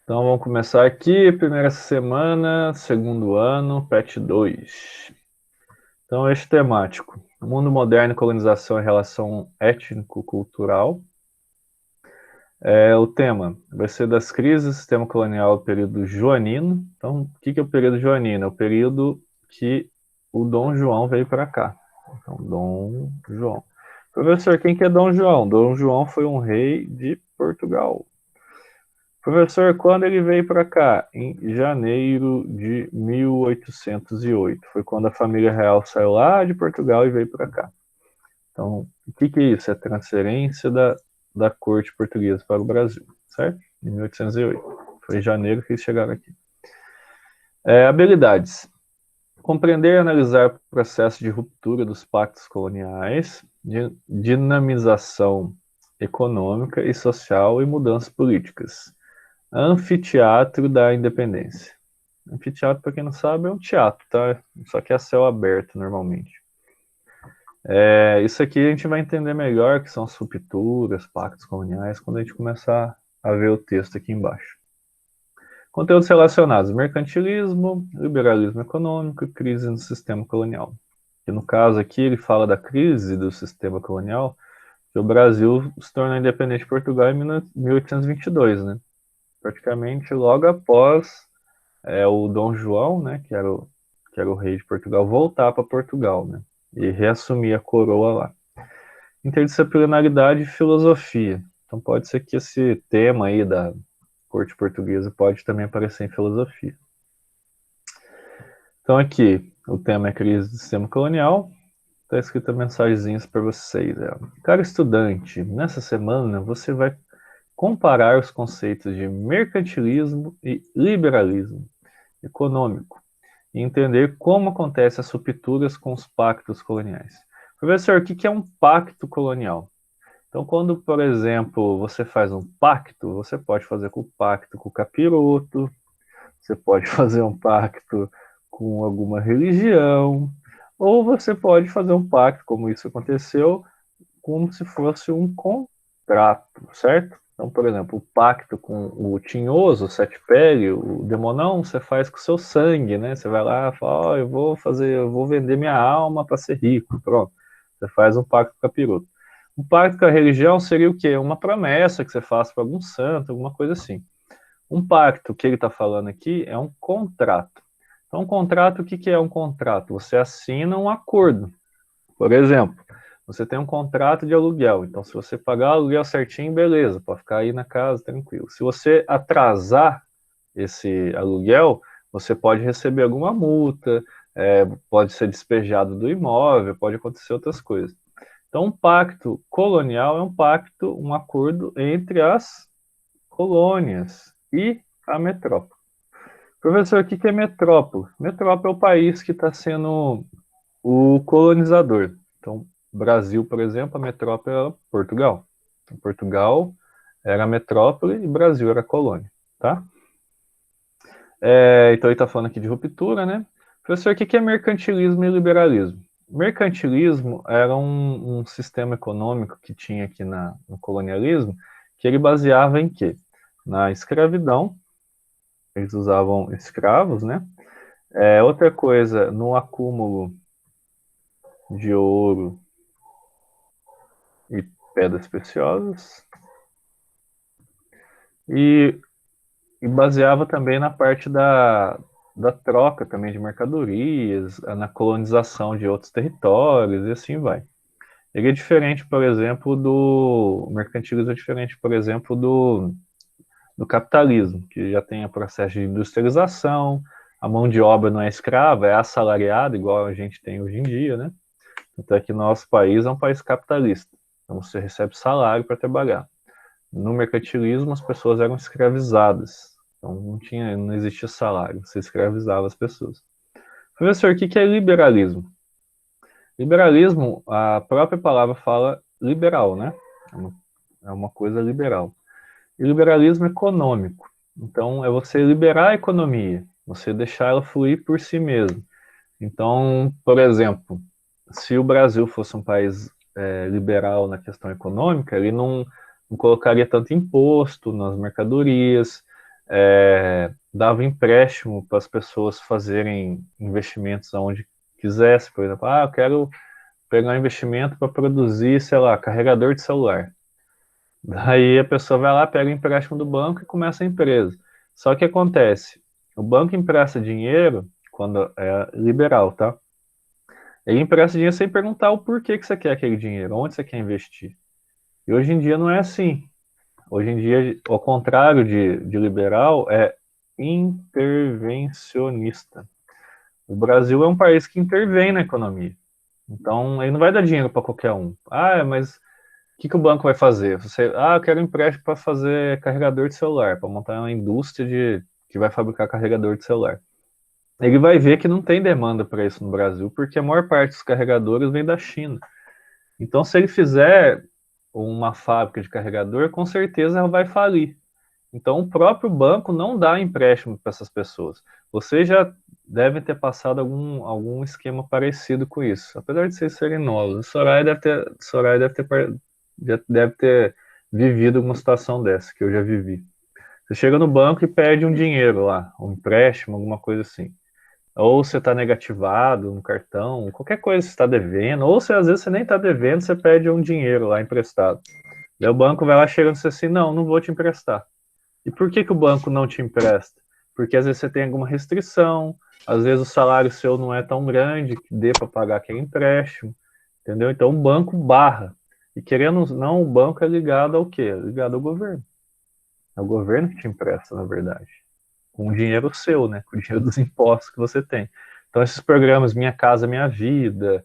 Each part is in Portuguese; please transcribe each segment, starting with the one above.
Então vamos começar aqui, primeira semana, segundo ano, PET 2. Então, eixo temático: o mundo moderno, colonização e relação étnico-cultural. O tema vai ser das crises, sistema colonial, período joanino. Então, o que é o período joanino? É o período que o Dom João veio para cá. Então, Dom João. Professor, quem que é Dom João? Dom João foi um rei de Portugal. Professor, quando ele veio para cá? Em janeiro de 1808. Foi quando a família real saiu lá de Portugal e veio para cá. Então, o que é isso? É transferência da corte portuguesa para o Brasil, certo? Em 1808. Foi em janeiro que eles chegaram aqui. Habilidades: compreender e analisar o processo de ruptura dos pactos coloniais, de dinamização econômica e social e mudanças políticas. Anfiteatro da Independência. Anfiteatro, para quem não sabe, é um teatro, tá? Só que é a céu aberto normalmente. Isso aqui a gente vai entender melhor, que são as rupturas, pactos coloniais, quando a gente começar a ver o texto aqui embaixo. Conteúdos relacionados: mercantilismo, liberalismo econômico e crise no sistema colonial. E no caso aqui ele fala da crise do sistema colonial, que o Brasil se tornou independente de Portugal em 1822, né? Praticamente logo após o Dom João, né, que era o rei de Portugal, voltar para Portugal, né, e reassumir a coroa lá. Interdisciplinaridade e filosofia. Então pode ser que esse tema aí da corte portuguesa pode também aparecer em filosofia. Então aqui, o tema é crise do sistema colonial. Está escrita mensagenzinhas para vocês. Cara estudante, nessa semana você vai comparar os conceitos de mercantilismo e liberalismo econômico e entender como acontecem as rupturas com os pactos coloniais. Professor, o que é um pacto colonial? Então, quando, por exemplo, você faz um pacto, você pode fazer um pacto com o capiroto, você pode fazer um pacto com alguma religião, ou você pode fazer um pacto, como isso aconteceu, como se fosse um contrato, certo? Então, por exemplo, o pacto com o tinhoso, o sete pele, o demonão, você faz com o seu sangue, né? Você vai lá e fala, eu vou vender minha alma para ser rico, pronto. Você faz um pacto com o capiroto. Um pacto com a religião seria o quê? Uma promessa que você faz para algum santo, alguma coisa assim. Um pacto, que ele está falando aqui, é um contrato. Então, um contrato, o que é um contrato? Você assina um acordo. Por exemplo, você tem um contrato de aluguel, então se você pagar o aluguel certinho, beleza, pode ficar aí na casa tranquilo. Se você atrasar esse aluguel, você pode receber alguma multa, pode ser despejado do imóvel, pode acontecer outras coisas. Então, um pacto colonial é um pacto, um acordo entre as colônias e a metrópole. Professor, o que é metrópole? Metrópole é o país que está sendo o colonizador. Então, Brasil, por exemplo, a metrópole era Portugal. Então, Portugal era a metrópole e Brasil era a colônia, tá? Então ele está falando aqui de ruptura, né? Professor, o que é mercantilismo e liberalismo? Mercantilismo era um sistema econômico que tinha aqui no colonialismo, que ele baseava em quê? Na escravidão, eles usavam escravos, né? Outra coisa, no acúmulo de ouro e pedras preciosas, e baseava também na parte da troca também de mercadorias, na colonização de outros territórios, e assim vai. Ele é diferente, por exemplo, o mercantilismo é diferente, por exemplo, do capitalismo, que já tem o processo de industrialização, a mão de obra não é escrava, é assalariada, igual a gente tem hoje em dia, né? Então é que nosso país é um país capitalista, então você recebe salário para trabalhar. No mercantilismo, as pessoas eram escravizadas. Então, não existia salário, você escravizava as pessoas. Professor, o que é liberalismo? Liberalismo, a própria palavra fala liberal, né? É uma coisa liberal. E liberalismo econômico. Então, é você liberar a economia, você deixar ela fluir por si mesmo. Então, por exemplo, se o Brasil fosse um país liberal na questão econômica, ele não colocaria tanto imposto nas mercadorias, dava empréstimo para as pessoas fazerem investimentos aonde quisesse. Por exemplo, eu quero pegar um investimento para produzir, sei lá, carregador de celular. Daí a pessoa vai lá, pega o empréstimo do banco e começa a empresa. Só que acontece, o banco empresta dinheiro, quando é liberal, tá? Ele empresta dinheiro sem perguntar o porquê que você quer aquele dinheiro, onde você quer investir. E hoje em dia não é assim. Hoje em dia, ao contrário de liberal, é intervencionista. O Brasil é um país que intervém na economia. Então, ele não vai dar dinheiro para qualquer um. Mas o que o banco vai fazer? Eu quero um empréstimo para fazer carregador de celular, para montar uma indústria que vai fabricar carregador de celular. Ele vai ver que não tem demanda para isso no Brasil, porque a maior parte dos carregadores vem da China. Então, se ele fizer uma fábrica de carregador, com certeza ela vai falir. Então, o próprio banco não dá empréstimo para essas pessoas. Vocês já devem ter passado algum esquema parecido com isso, apesar de vocês serem novos. Soraya deve ter vivido uma situação dessa, que eu já vivi. Você chega no banco e pede um dinheiro lá, um empréstimo, alguma coisa assim. Ou você está negativado no cartão, qualquer coisa você está devendo, ou se às vezes você nem está devendo, você pede um dinheiro lá emprestado. Daí o banco vai lá chegando e diz assim, não vou te emprestar. E por que o banco não te empresta? Porque às vezes você tem alguma restrição, às vezes o salário seu não é tão grande que dê para pagar aquele empréstimo, entendeu? Então o banco barra. E querendo ou não, o banco é ligado ao quê? Ligado ao governo. É o governo que te empresta, na verdade. Com o dinheiro seu, né? Com o dinheiro dos impostos que você tem. Então esses programas Minha Casa Minha Vida,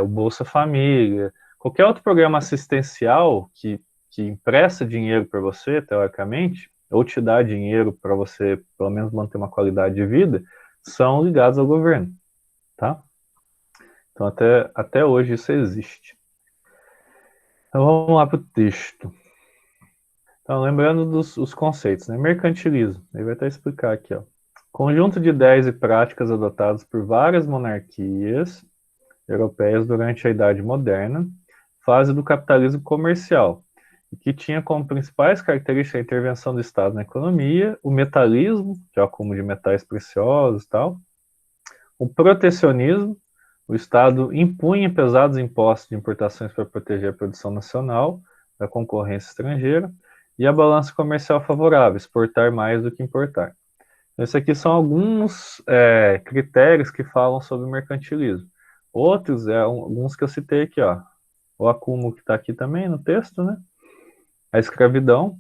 o Bolsa Família, qualquer outro programa assistencial que empresta dinheiro para você, teoricamente, ou te dá dinheiro para você, pelo menos, manter uma qualidade de vida, são ligados ao governo, tá? Então, até hoje isso existe. Então, vamos lá para o texto. Então, lembrando dos conceitos, né? Mercantilismo, ele vai até explicar aqui, ó. Conjunto de ideias e práticas adotadas por várias monarquias europeias durante a Idade Moderna, fase do capitalismo comercial, que tinha como principais características a intervenção do Estado na economia, o metalismo, que é o acúmulo de metais preciosos e tal, o protecionismo, o Estado impunha pesados impostos de importações para proteger a produção nacional da concorrência estrangeira, e a balança comercial favorável, exportar mais do que importar. Esses aqui são alguns critérios que falam sobre o mercantilismo. Outros alguns que eu citei aqui, ó. O acúmulo que está aqui também no texto, né? A escravidão,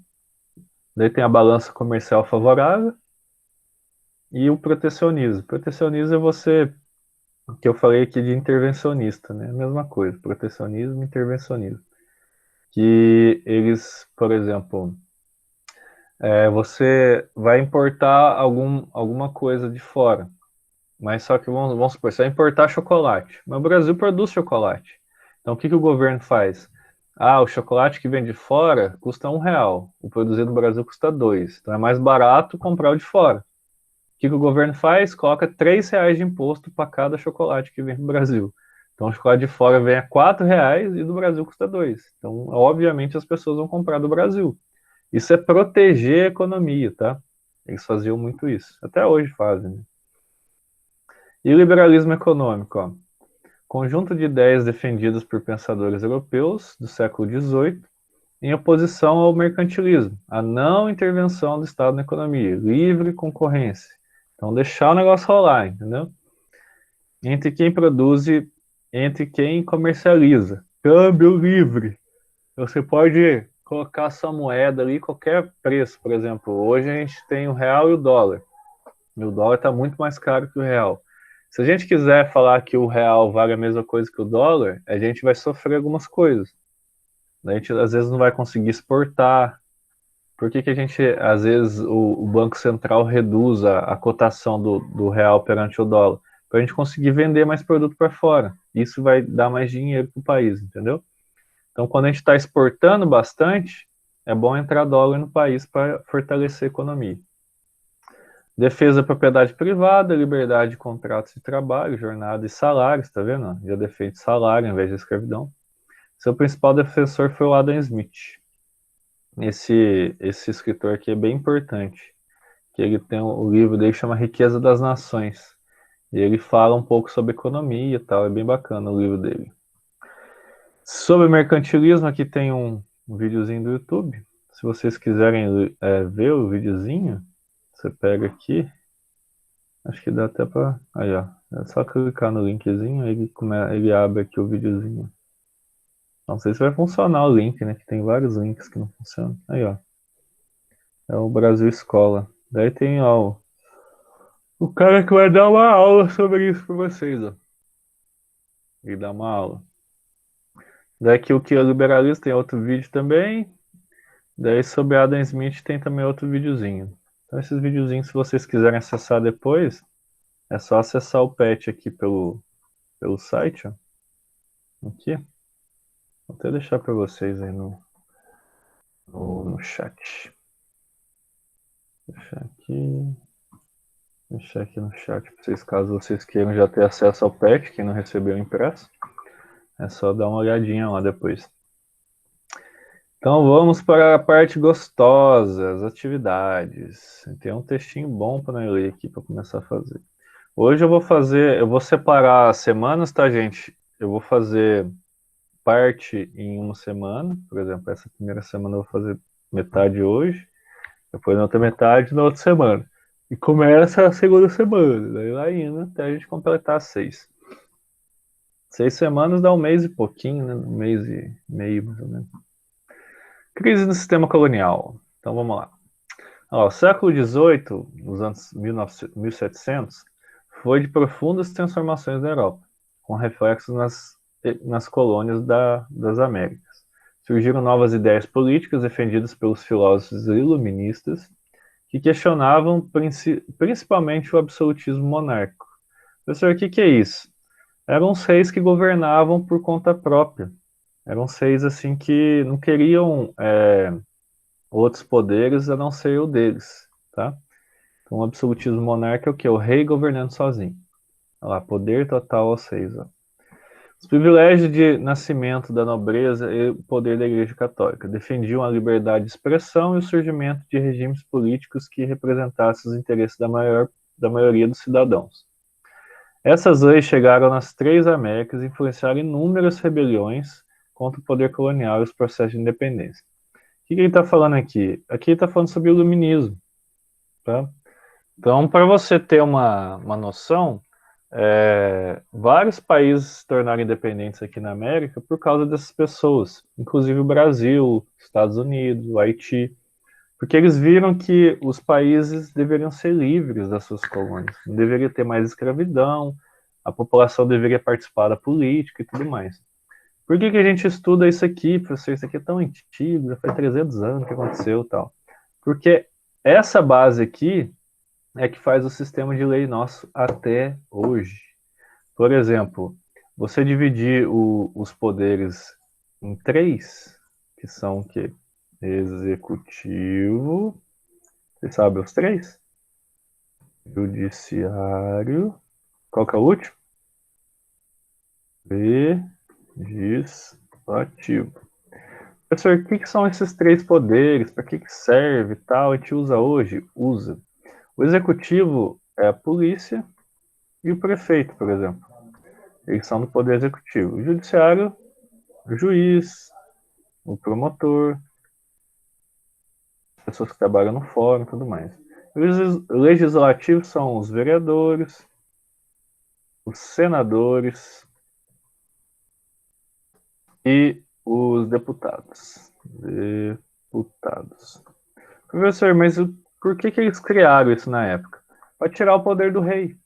daí tem a balança comercial favorável e o protecionismo. Protecionismo é você, que eu falei aqui de intervencionista, né? A mesma coisa, protecionismo e intervencionismo. Que eles, por exemplo, você vai importar alguma coisa de fora, mas só que vamos supor, você vai importar chocolate, mas o Brasil produz chocolate. Então o que o governo faz? O chocolate que vem de fora custa R$ 1, o produzido no Brasil custa 2. Então é mais barato comprar o de fora. O que o governo faz? Coloca R$ 3 de imposto para cada chocolate que vem do Brasil. Então o chocolate de fora vem a R$ 4 e do Brasil custa 2. Então, obviamente, as pessoas vão comprar do Brasil. Isso é proteger a economia, tá? Eles faziam muito isso. Até hoje fazem. Né? E o liberalismo econômico, ó. Conjunto de ideias defendidas por pensadores europeus do século XVIII em oposição ao mercantilismo, a não intervenção do Estado na economia, livre concorrência. Então, deixar o negócio rolar, entendeu? Entre quem produz e entre quem comercializa. Câmbio livre. Você pode colocar sua moeda ali qualquer preço. Por exemplo, hoje a gente tem o real e o dólar. E o dólar está muito mais caro que o real. Se a gente quiser falar que o real vale a mesma coisa que o dólar, a gente vai sofrer algumas coisas. A gente às vezes não vai conseguir exportar. Por que a gente, às vezes, o Banco Central reduz a cotação do real perante o dólar? Para a gente conseguir vender mais produto para fora. Isso vai dar mais dinheiro para o país, entendeu? Então, quando a gente está exportando bastante, é bom entrar dólar no país para fortalecer a economia. Defesa da propriedade privada, liberdade de contratos de trabalho, jornada e salários, tá vendo? Já defende salário em vez de escravidão. Seu principal defensor foi o Adam Smith. Esse escritor aqui é bem importante. que ele tem o livro dele chama Riqueza das Nações. E ele fala um pouco sobre economia e tal, é bem bacana o livro dele. Sobre mercantilismo, aqui tem um videozinho do YouTube. Se vocês quiserem ver o videozinho, você pega aqui. Acho que dá até pra... Aí, ó. É só clicar no linkzinho, ele abre aqui o videozinho. Não sei se vai funcionar o link, né? Que tem vários links que não funcionam. Aí, ó. É o Brasil Escola. Daí tem, ó, o cara que vai dar uma aula sobre isso pra vocês, ó. Ele dá uma aula. Daqui o que é liberalismo tem outro vídeo também. Daí sobre Adam Smith tem também outro videozinho. Então esses videozinhos, se vocês quiserem acessar depois, é só acessar o PET aqui pelo site, ó. Aqui. Vou até deixar para vocês aí no chat. Deixar aqui. Deixar aqui no chat para vocês, caso vocês queiram já ter acesso ao PET, quem não recebeu o impresso. É só dar uma olhadinha lá depois. Então vamos para a parte gostosa, as atividades. Tem um textinho bom para eu ler aqui para começar a fazer. Hoje eu vou separar as semanas, tá, gente? Eu vou fazer parte em uma semana, por exemplo, essa primeira semana eu vou fazer metade hoje, depois na outra metade na outra semana. E começa a segunda semana, daí lá indo até a gente completar as 6. 6 semanas dá um mês e pouquinho, né? Um mês e meio, mais ou menos. Crise no sistema colonial. Então vamos lá. Ó, o século XVIII, nos anos 1700, foi de profundas transformações na Europa, com reflexos nas colônias das Américas. Surgiram novas ideias políticas defendidas pelos filósofos iluministas, que questionavam principalmente o absolutismo monárquico. Professor, o que é isso? Eram os reis que governavam por conta própria. Eram os reis assim que não queriam outros poderes a não ser o deles, tá? Então, o absolutismo monárquico é o quê? O rei governando sozinho. Olha lá, poder total aos reis. Ó. Os privilégios de nascimento da nobreza e o poder da Igreja Católica defendiam a liberdade de expressão e o surgimento de regimes políticos que representassem os interesses da maioria dos cidadãos. Essas leis chegaram nas 3 Américas e influenciaram inúmeras rebeliões contra o poder colonial e os processos de independência. O que ele está falando aqui? Aqui ele está falando sobre o iluminismo. Tá? Então, para você ter uma noção, vários países se tornaram independentes aqui na América por causa dessas pessoas, inclusive o Brasil, Estados Unidos, o Haiti, porque eles viram que os países deveriam ser livres das suas colônias, não deveria ter mais escravidão, a população deveria participar da política e tudo mais. Por que a gente estuda isso aqui, professor? Isso aqui é tão antigo, já faz 300 anos que aconteceu e tal. Porque essa base aqui é que faz o sistema de lei nosso até hoje. Por exemplo, você dividir os poderes em 3, que são o quê? Executivo, você sabe os 3? Judiciário, qual que é o último? Legislativo. Professor, o que são esses 3 poderes? Para que serve e tal? A gente usa hoje? Usa. O executivo é a polícia e o prefeito, por exemplo. Eles são do poder executivo. O judiciário, o juiz, o promotor, pessoas que trabalham no fórum e tudo mais. Os legislativos são os vereadores, os senadores e os deputados. Professor, mas por que eles criaram isso na época? Para tirar o poder do rei.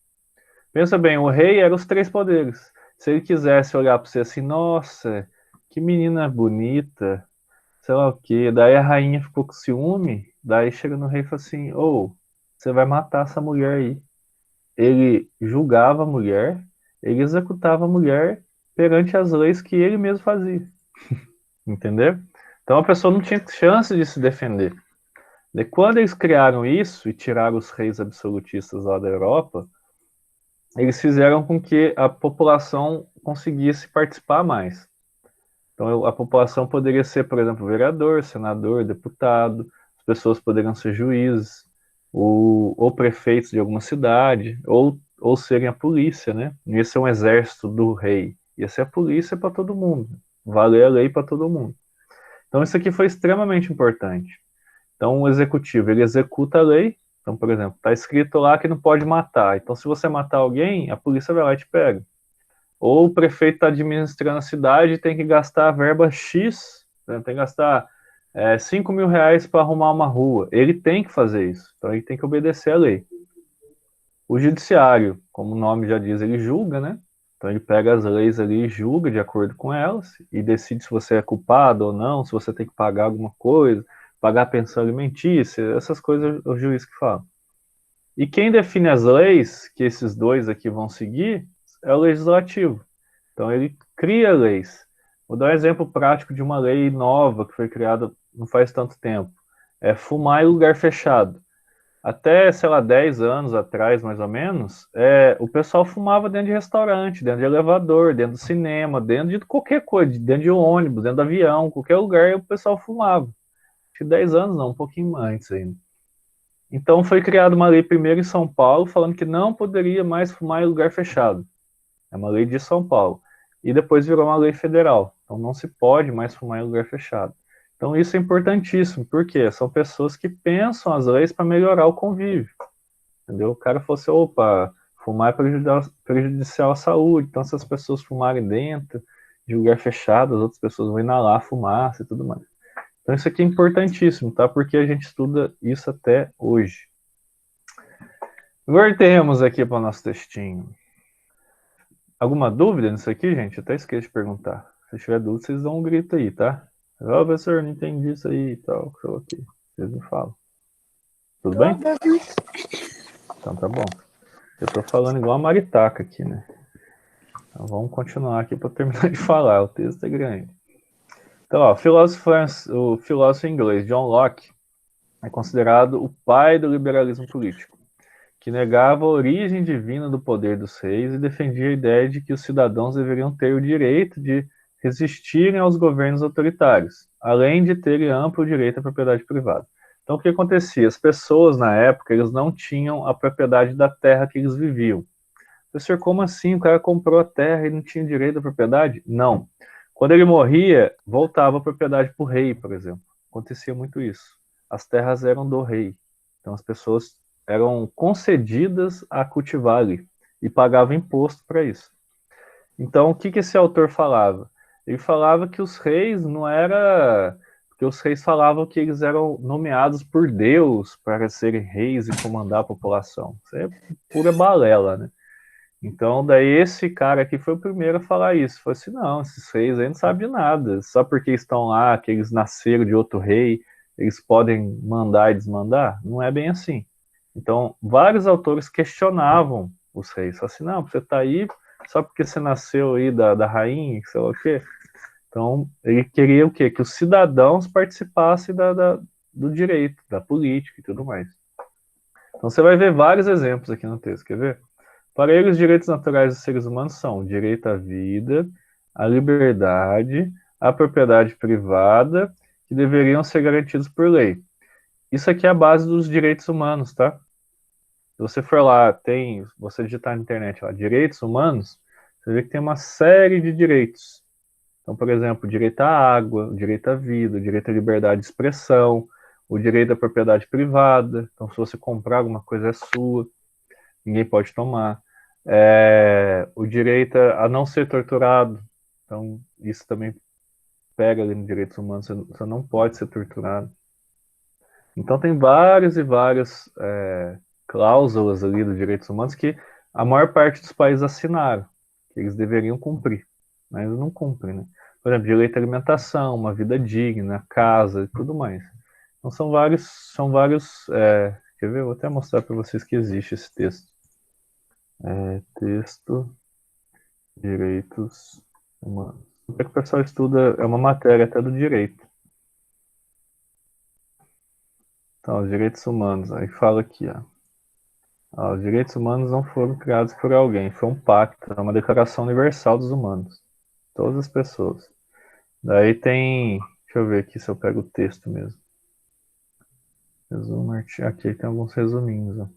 Pensa bem, o rei era os 3 poderes. Se ele quisesse olhar para você assim, nossa, que menina bonita, sei lá o quê. Daí a rainha ficou com ciúme, daí chega no rei e fala assim, você vai matar essa mulher aí. Ele julgava a mulher, ele executava a mulher perante as leis que ele mesmo fazia. Entendeu? Então a pessoa não tinha chance de se defender. E quando eles criaram isso e tiraram os reis absolutistas lá da Europa, eles fizeram com que a população conseguisse participar mais. Então a população poderia ser, por exemplo, vereador, senador, deputado, as pessoas poderiam ser juízes. ou prefeitos de alguma cidade, ou serem a polícia, né? Não ia ser um exército do rei, ia ser a polícia para todo mundo, valer a lei para todo mundo. Então isso aqui foi extremamente importante. Então o executivo, ele executa a lei. Então, por exemplo, está escrito lá que não pode matar. Então, se você matar alguém, a polícia vai lá e te pega. Ou o prefeito está administrando a cidade e tem que gastar a verba X, né? Tem que gastar 5 mil reais para arrumar uma rua. Ele tem que fazer isso. Então, ele tem que obedecer a lei. O judiciário, como o nome já diz, ele julga, né? Então, ele pega as leis ali e julga de acordo com elas e decide se você é culpado ou não, se você tem que pagar alguma coisa, pagar pensão alimentícia, essas coisas é o juiz que fala. E quem define as leis que esses dois aqui vão seguir é o legislativo. Então ele cria leis. Vou dar um exemplo prático de uma lei nova que foi criada não faz tanto tempo. É fumar em lugar fechado. Até, sei lá, 10 anos atrás, mais ou menos, o pessoal fumava dentro de restaurante, dentro de elevador, dentro do cinema, dentro de qualquer coisa, dentro de ônibus, dentro de avião, qualquer lugar o pessoal fumava. Acho que 10 anos não, um pouquinho antes ainda. Então foi criada uma lei primeiro em São Paulo, falando que não poderia mais fumar em lugar fechado. É uma lei de São Paulo. E depois virou uma lei federal. Então não se pode mais fumar em lugar fechado. Então isso é importantíssimo, porque são pessoas que pensam as leis para melhorar o convívio. Entendeu? O cara fosse, opa, fumar é prejudicial à saúde. Então se as pessoas fumarem dentro de lugar fechado, as outras pessoas vão inalar fumaça e tudo mais. Então isso aqui é importantíssimo, tá? Porque a gente estuda isso até hoje. Voltemos aqui para o nosso textinho. Alguma dúvida nisso aqui, gente? Eu até esqueci de perguntar. Se tiver dúvida, vocês dão um grito aí, tá? Ó, professor, não entendi isso aí e tal. Vocês me falam. Tudo bem? Então tá bom. Eu tô falando igual a maritaca aqui, né? Então vamos continuar aqui para terminar de falar. O texto é grande. Então, ó, o filósofo inglês John Locke é considerado o pai do liberalismo político, que negava a origem divina do poder dos reis e defendia a ideia de que os cidadãos deveriam ter o direito de resistirem aos governos autoritários, além de terem amplo direito à propriedade privada. Então, o que acontecia? As pessoas, na época, eles não tinham a propriedade da terra que eles viviam. Professor, como assim? O cara comprou a terra e não tinha direito à propriedade? Não. Quando ele morria, voltava a propriedade para o rei, por exemplo. Acontecia muito isso. As terras eram do rei. Então, as pessoas eram concedidas a cultivar ali e pagavam imposto para isso. Então, o que esse autor falava? Ele falava que os reis não era... Porque os reis falavam que eles eram nomeados por Deus para serem reis e comandar a população. Isso é pura balela, né? Então, daí esse cara aqui foi o primeiro a falar isso. Falou assim, não, esses reis aí não sabem de nada. Só porque estão lá, que eles nasceram de outro rei, eles podem mandar e desmandar? Não é bem assim. Então, vários autores questionavam os reis. Falaram assim, não, você está aí só porque você nasceu aí da rainha, sei lá o quê. Então, ele queria o quê? Que os cidadãos participassem do direito, da política e tudo mais. Então, você vai ver vários exemplos aqui no texto, quer ver? Para ele, os direitos naturais dos seres humanos são o direito à vida, à liberdade, à propriedade privada, que deveriam ser garantidos por lei. Isso aqui é a base dos direitos humanos, tá? Se você for lá, você digitar na internet, ó, direitos humanos, você vê que tem uma série de direitos. Então, por exemplo, o direito à água, o direito à vida, o direito à liberdade de expressão, o direito à propriedade privada. Então, se você comprar alguma coisa é sua, ninguém pode tomar. O direito a não ser torturado. Então, isso também pega ali nos direitos humanos, você não pode ser torturado. Então, tem várias e várias cláusulas ali dos direitos humanos que a maior parte dos países assinaram, que eles deveriam cumprir, mas eles não cumprem, né? Por exemplo, direito à alimentação, uma vida digna, casa e tudo mais. Então, são vários quer ver? Vou até mostrar para vocês que existe esse texto. Texto, direitos humanos. O que o pessoal estuda é uma matéria até do direito. Então, os direitos humanos, aí fala aqui, ó. Os direitos humanos não foram criados por alguém, foi um pacto, é uma declaração universal dos humanos. Todas as pessoas. Daí tem, deixa eu ver aqui se eu pego o texto mesmo. Resumo, aqui tem alguns resuminhos, ó.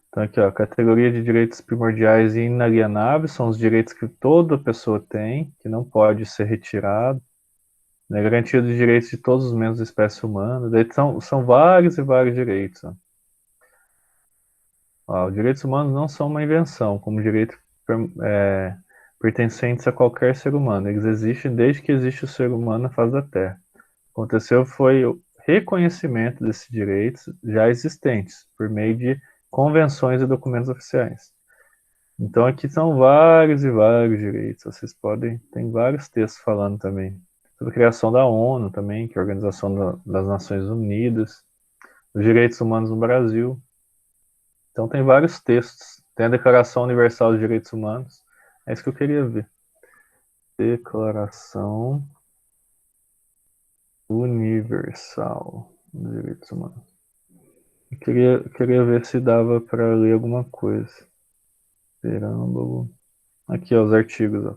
Então aqui, ó, categoria de direitos primordiais e inalienáveis são os direitos que toda pessoa tem, que não pode ser retirado, né? Garantia dos direitos de todos os membros da espécie humana. Daí são vários e vários direitos, ó. Ó, os direitos humanos não são uma invenção, como direitos pertencentes a qualquer ser humano. Eles existem desde que existe o ser humano na face da Terra. O que aconteceu foi o reconhecimento desses direitos já existentes, por meio de convenções e documentos oficiais. Então aqui são vários e vários direitos. Vocês podem, tem vários textos falando também sobre a criação da ONU também, que é a Organização das Nações Unidas, os direitos humanos no Brasil. Então tem vários textos. Tem a Declaração Universal dos Direitos Humanos. É isso que eu queria ver. Declaração Universal dos Direitos Humanos. Eu queria ver se dava para ler alguma coisa. Perâmbulo. Aqui, ó, os artigos, ó.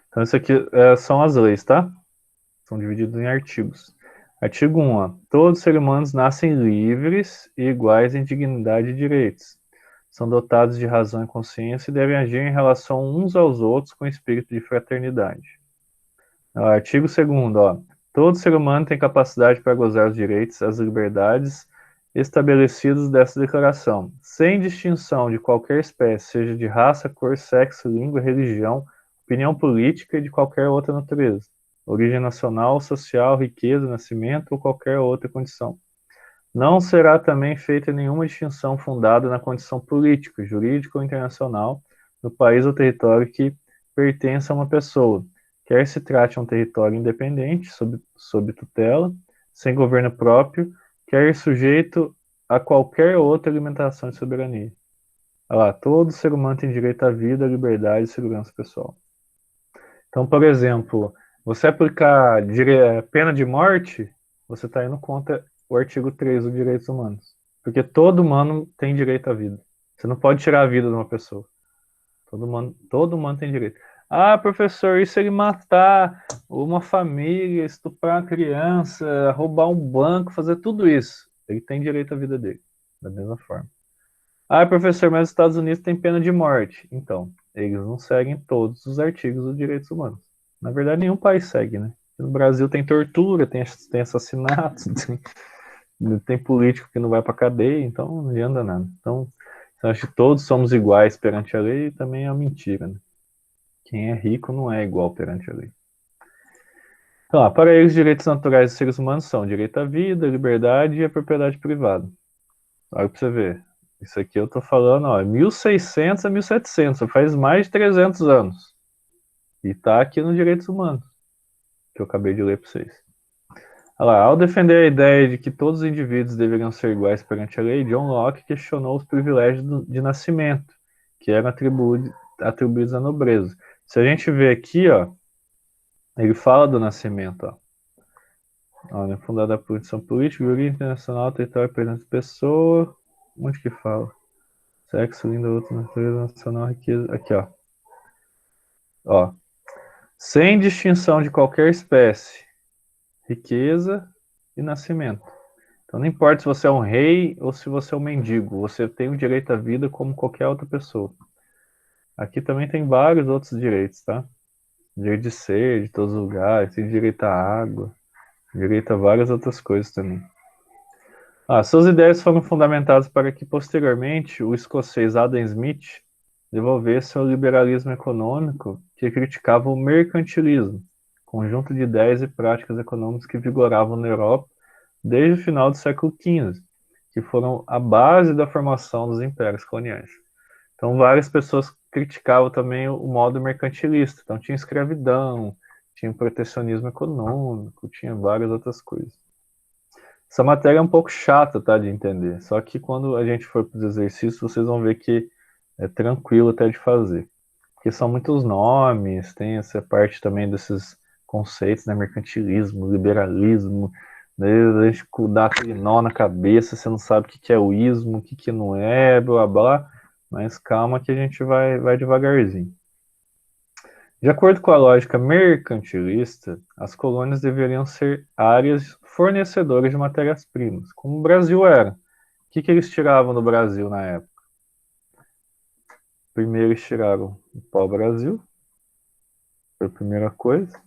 Então, isso aqui são as leis, tá? São divididos em artigos. Artigo 1, ó. Todos os seres humanos nascem livres e iguais em dignidade e direitos. São dotados de razão e consciência e devem agir em relação uns aos outros com espírito de fraternidade. Artigo 2º, ó. Todo ser humano tem capacidade para gozar os direitos, as liberdades estabelecidos dessa declaração, sem distinção de qualquer espécie, seja de raça, cor, sexo, língua, religião, opinião política e de qualquer outra natureza, origem nacional, social, riqueza, nascimento ou qualquer outra condição. Não será também feita nenhuma distinção fundada na condição política, jurídica ou internacional do país ou território que pertença a uma pessoa, quer se trate de um território independente, sob tutela, sem governo próprio, quer sujeito a qualquer outra limitação de soberania. Olha lá, todo ser humano tem direito à vida, liberdade e segurança pessoal. Então, por exemplo, você aplicar pena de morte, você está indo contra o artigo 3 dos direitos humanos. Porque todo humano tem direito à vida. Você não pode tirar a vida de uma pessoa. Todo humano tem direito. Ah, professor, e se ele matar uma família, estuprar uma criança, roubar um banco, fazer tudo isso? Ele tem direito à vida dele, da mesma forma. Ah, professor, mas os Estados Unidos têm pena de morte. Então, eles não seguem todos os artigos dos direitos humanos. Na verdade, nenhum país segue, né? No Brasil tem tortura, tem assassinato, tem político que não vai para cadeia, então não adianta nada. Então, eu acho que todos somos iguais perante a lei e também é uma mentira, né? Quem é rico não é igual perante a lei. Então, para eles, os direitos naturais dos seres humanos são direito à vida, liberdade e a propriedade privada. Olha para você ver. Isso aqui eu tô falando, ó, 1600 a 1700, faz mais de 300 anos. E tá aqui nos direitos humanos, que eu acabei de ler para vocês. Olha lá, ao defender a ideia de que todos os indivíduos deveriam ser iguais perante a lei, John Locke questionou os privilégios de nascimento, que eram atribuídos à nobreza. Se a gente vê aqui, ó, ele fala do nascimento, ó. Olha, fundada por condição política, jurídica, internacional, território, presença de pessoa. Onde que fala? Sexo, língua, outra natureza, nacional, riqueza. Aqui, ó. Ó. Sem distinção de qualquer espécie, riqueza e nascimento. Então não importa se você é um rei ou se você é um mendigo, você tem o direito à vida como qualquer outra pessoa. Aqui também tem vários outros direitos, tá? Direito de ser, de todos os lugares, tem direito à água, direito a várias outras coisas também. Suas ideias foram fundamentadas para que, posteriormente, o escocês Adam Smith devolvesse ao liberalismo econômico que criticava o mercantilismo, conjunto de ideias e práticas econômicas que vigoravam na Europa desde o final do século XV, que foram a base da formação dos impérios coloniais. Então, várias pessoas criticavam também o modo mercantilista. Então, tinha escravidão, tinha protecionismo econômico, tinha várias outras coisas. Essa matéria é um pouco chata, tá, de entender. Só que quando a gente for para os exercícios, vocês vão ver que é tranquilo até de fazer. Porque são muitos nomes, tem essa parte também desses conceitos, né, mercantilismo, liberalismo, né, a gente dá aquele nó na cabeça, você não sabe o que é o ismo, o que não é, blá blá, mas calma que a gente vai devagarzinho. De acordo com a lógica mercantilista, as colônias deveriam ser áreas fornecedores de matérias-primas, como o Brasil era. O que eles tiravam no Brasil na época? Primeiro eles tiraram o pau-brasil, foi a primeira coisa.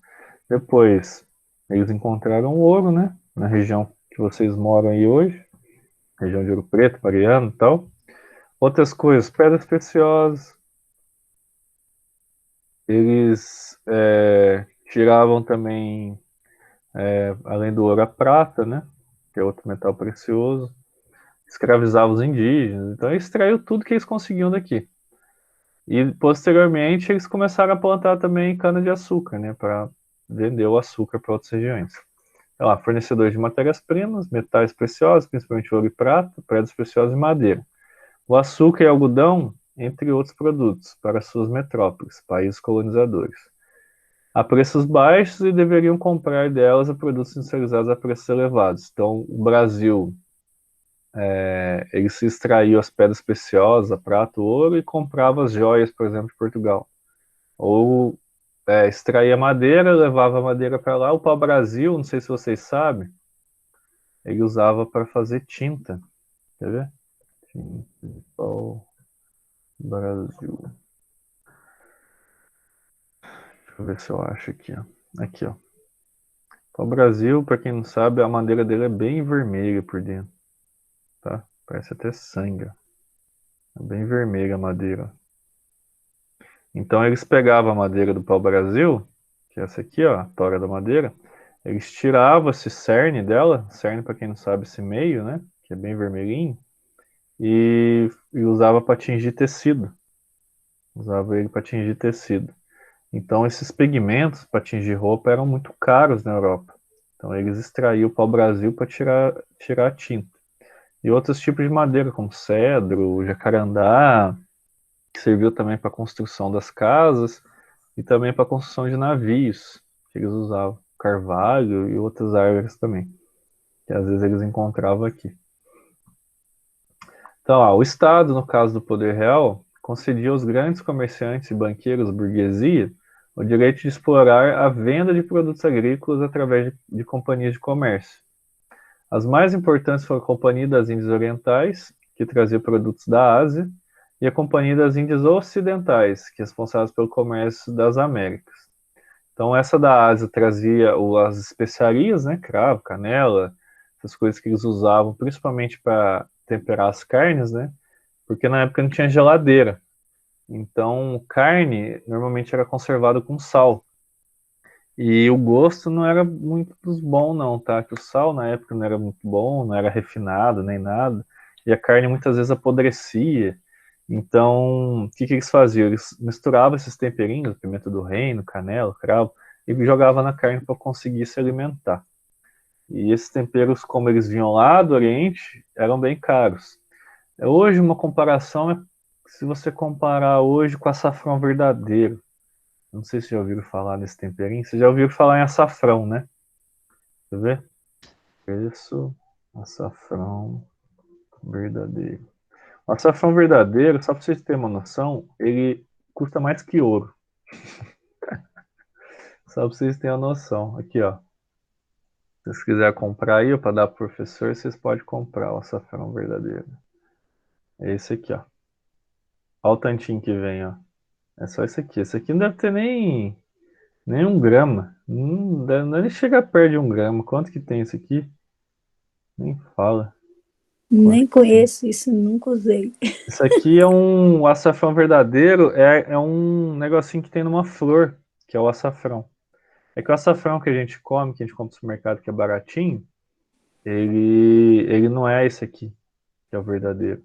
Depois eles encontraram ouro, né? Na região que vocês moram aí hoje, região de Ouro Preto, Mariano e tal. Outras coisas, pedras preciosas. Eles tiravam também, além do ouro, a prata, né? Que é outro metal precioso. Escravizavam os indígenas. Então, eles extraiu tudo que eles conseguiam daqui. E, posteriormente, eles começaram a plantar também cana-de-açúcar, né? Para vender o açúcar para outras regiões. Então, lá, fornecedores de matérias-primas, metais preciosos, principalmente ouro e prata, pedras preciosas e madeira. O açúcar e algodão, entre outros produtos, para suas metrópoles, países colonizadores, a preços baixos, e deveriam comprar delas a produtos industrializados a preços elevados. Então, o Brasil, ele se extraiu as pedras preciosas, a prata, o ouro, e comprava as joias, por exemplo, de Portugal. Ou extraía madeira, levava a madeira para lá. O pau-brasil, não sei se vocês sabem, ele usava para fazer tinta. Quer ver? Tinta de pau-brasil. Deixa eu ver se eu acho aqui, ó. Aqui, ó. O Brasil, para quem não sabe, a madeira dele é bem vermelha por dentro, tá? Parece até sangue. É bem vermelha a madeira. Então eles pegavam a madeira do pau-brasil, que é essa aqui, ó, a tora da madeira. Eles tiravam esse cerne dela, cerne para quem não sabe, esse meio, né? Que é bem vermelhinho. E usava para tingir tecido. Usava ele para tingir tecido. Então esses pigmentos para tingir roupa eram muito caros na Europa. Então eles extraíam o pau-brasil para tirar a tinta. E outros tipos de madeira, como cedro, jacarandá, que serviu também para a construção das casas e também para a construção de navios, que eles usavam. Carvalho e outras árvores também, que às vezes eles encontravam aqui. Então, o Estado, no caso do poder real, concedia aos grandes comerciantes e banqueiros, burguesia, o direito de explorar a venda de produtos agrícolas através de companhias de comércio. As mais importantes foram a Companhia das Índias Orientais, que trazia produtos da Ásia, e a Companhia das Índias Ocidentais, que é responsável pelo comércio das Américas. Então, essa da Ásia trazia as especiarias, né, cravo, canela, essas coisas que eles usavam principalmente para temperar as carnes, né, porque na época não tinha geladeira. Então, carne normalmente era conservada com sal. E o gosto não era muito bom, não, tá? Que o sal na época não era muito bom, não era refinado nem nada. E a carne muitas vezes apodrecia. Então, o que eles faziam? Eles misturavam esses temperinhos, pimenta do reino, canela, cravo, e jogavam na carne para conseguir se alimentar. E esses temperos, como eles vinham lá do Oriente, eram bem caros. Hoje, uma comparação é se você comparar hoje com açafrão verdadeiro. Não sei se já ouviram falar nesse temperinho. Vocês já ouviram falar em açafrão, né? Quer ver? Preço açafrão verdadeiro. O açafrão verdadeiro, só para vocês terem uma noção, ele custa mais que ouro. Só para vocês terem uma noção. Aqui, ó. Se vocês quiserem comprar aí, para dar pro professor, vocês podem comprar o açafrão verdadeiro. É esse aqui, ó. Olha o tantinho que vem, ó. É só esse aqui. Esse aqui não deve ter nem 1 grama. Não chega perto de 1 grama. Quanto que tem esse aqui? Nem fala. Nem conheço isso, nunca usei. Isso aqui é o açafrão verdadeiro, é um negocinho que tem numa flor, que é o açafrão. É que o açafrão que a gente come, que a gente compra no supermercado, que é baratinho, ele não é esse aqui, que é o verdadeiro.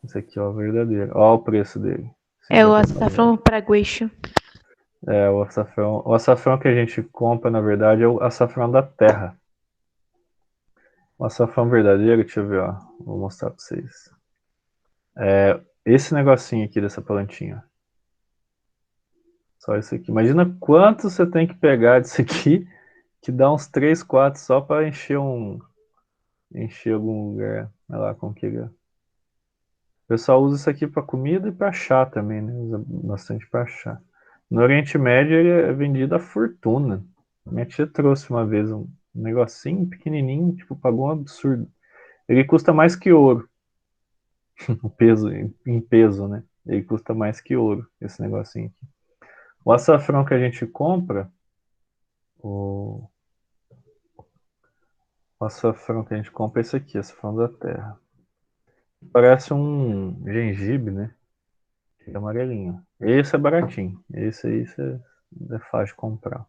Esse aqui é o verdadeiro. Olha o preço dele. É o açafrão paraguaio. O açafrão que a gente compra, na verdade, é o açafrão da terra. O açafrão verdadeiro, deixa eu ver, ó. Vou mostrar pra vocês. Esse negocinho aqui dessa plantinha. Só isso aqui. Imagina quanto você tem que pegar disso aqui, que dá uns 3, 4 só para encher algum lugar. Olha lá como que é. O pessoal usa isso aqui para comida e para chá também, né? Usa bastante para chá. No Oriente Médio ele é vendido a fortuna. Minha tia trouxe uma vez Um negocinho pequenininho, tipo, pagou um absurdo. Ele custa mais que ouro. O peso, em peso, né? Ele custa mais que ouro, esse negocinho aqui. O açafrão que a gente compra, o açafrão que a gente compra é esse aqui, açafrão da terra. Parece um gengibre, né? É amarelinho. Esse é baratinho. Esse aí é fácil de comprar.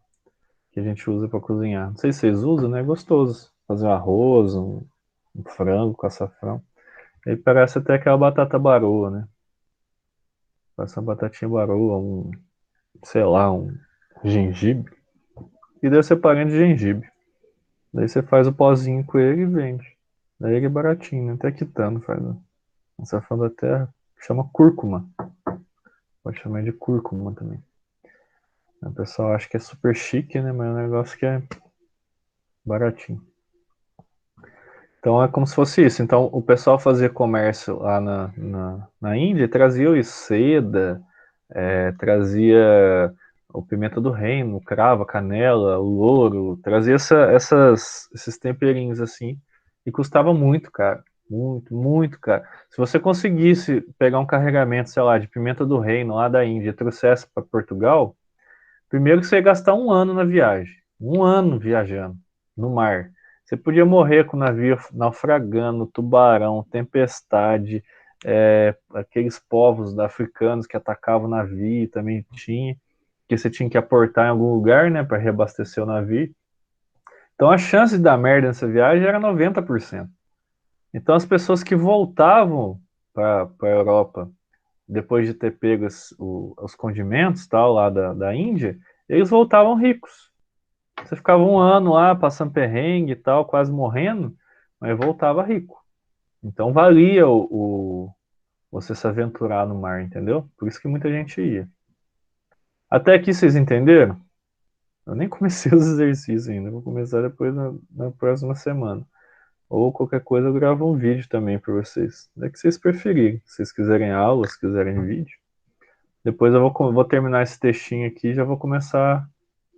Que a gente usa para cozinhar. Não sei se vocês usam, né? É gostoso. Fazer um arroz, um frango com açafrão. Ele parece até aquela batata baroa, né? Parece uma batatinha baroa, sei lá, um gengibre. E daí você parente de gengibre. Daí você faz o pozinho com ele e vende. Daí ele é baratinho, né? Até quitando faz um açafrão da terra. Chama cúrcuma. Pode chamar de cúrcuma também. O pessoal acha que é super chique, né? Mas é um negócio que é baratinho. Então é como se fosse isso. Então o pessoal fazia comércio lá na Índia e trazia seda, trazia o pimenta do reino, o cravo, a canela, o louro, trazia esses temperinhos assim e custava muito, cara. Muito, muito caro. Se você conseguisse pegar um carregamento, sei lá, de pimenta do reino lá da Índia e trouxesse para Portugal, primeiro que você ia gastar um ano na viagem. Um ano viajando no mar. Você podia morrer com o navio naufragando, tubarão, tempestade, aqueles povos africanos que atacavam o navio também tinha, que você tinha que aportar em algum lugar, né, para reabastecer o navio. Então a chance de dar merda nessa viagem era 90%. Então as pessoas que voltavam para a Europa depois de ter pego os condimentos tal lá da Índia, eles voltavam ricos. Você ficava um ano lá passando perrengue e tal, quase morrendo, mas voltava rico. Então valia você se aventurar no mar, entendeu? Por isso que muita gente ia. Até aqui vocês entenderam? Eu nem comecei os exercícios ainda, vou começar depois na próxima semana. Ou qualquer coisa eu gravo um vídeo também para vocês. É que vocês preferirem. Se vocês quiserem aula, se quiserem vídeo. Depois eu vou terminar esse textinho aqui e já vou começar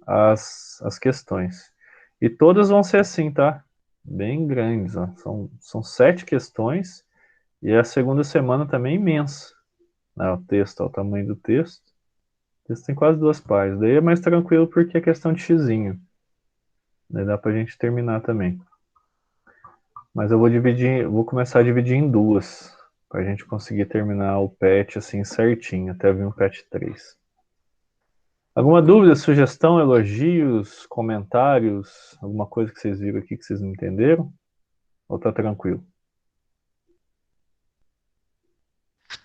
as questões. E todas vão ser assim, tá? Bem grandes, ó. São 7 questões e a segunda semana também é imensa. O texto, ó, o tamanho do texto. O texto tem quase 2 páginas. Daí é mais tranquilo porque é questão de xizinho. Daí dá pra gente terminar também. Mas eu vou começar a dividir em duas, pra gente conseguir terminar o PET assim certinho, até vir um PET 3. Alguma dúvida, sugestão, elogios, comentários, alguma coisa que vocês viram aqui que vocês não entenderam? Ou tá tranquilo?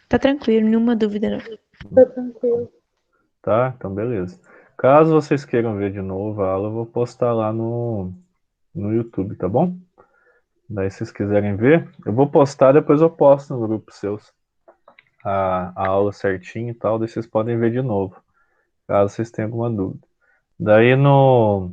Tá tranquilo, nenhuma dúvida não. Tá tranquilo. Tá? Então beleza. Caso vocês queiram ver de novo a aula, eu vou postar lá no YouTube, tá bom? Daí se vocês quiserem ver, eu vou postar, depois eu posto no grupo seus a aula certinho e tal, daí vocês podem ver de novo, caso vocês tenham alguma dúvida. Daí